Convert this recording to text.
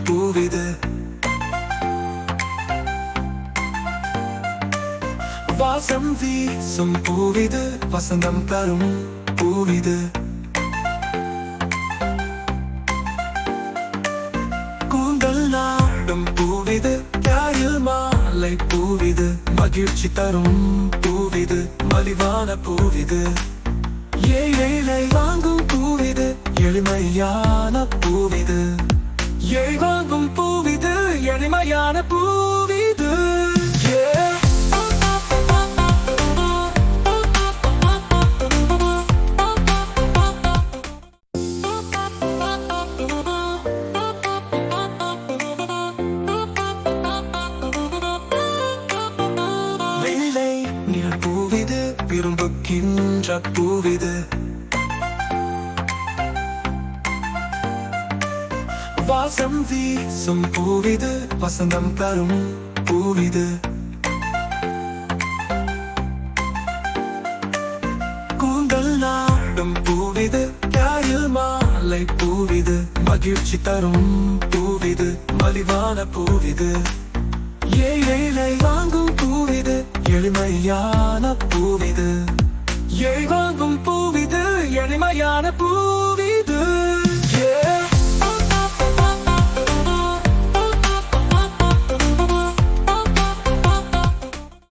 பூவிது. வாசம் வீசும் பூவிது, வசந்தம் தரும் பூவிது. கூந்தல் நாடும் பூவிது, காயில் மாலை பூவிது. மகிழ்ச்சி தரும் பூவிது, மலிவான பூவிது. ஏழை வாங்கும் பூவிது, எளிமையான பூவிது. ஏழை வாங்கும் பூவிது, எளிமையான பூவிது. வெள்ளை நிற பூவிது, விரும்புகின்ற பூவிது. வாசம் வீசும் பூவிது, வசந்தம் தரும் பூவிது. கூந்தல் நாடும் பூவிது, காயில் மாலை பூவிது. மகிழ்ச்சி தரும் பூவிது, மலிவான பூவிது. ஏழை வாங்கும் பூவிது, எளிமையான பூவிது. ஏழை வாங்கும் பூவிது, எளிமையான பூ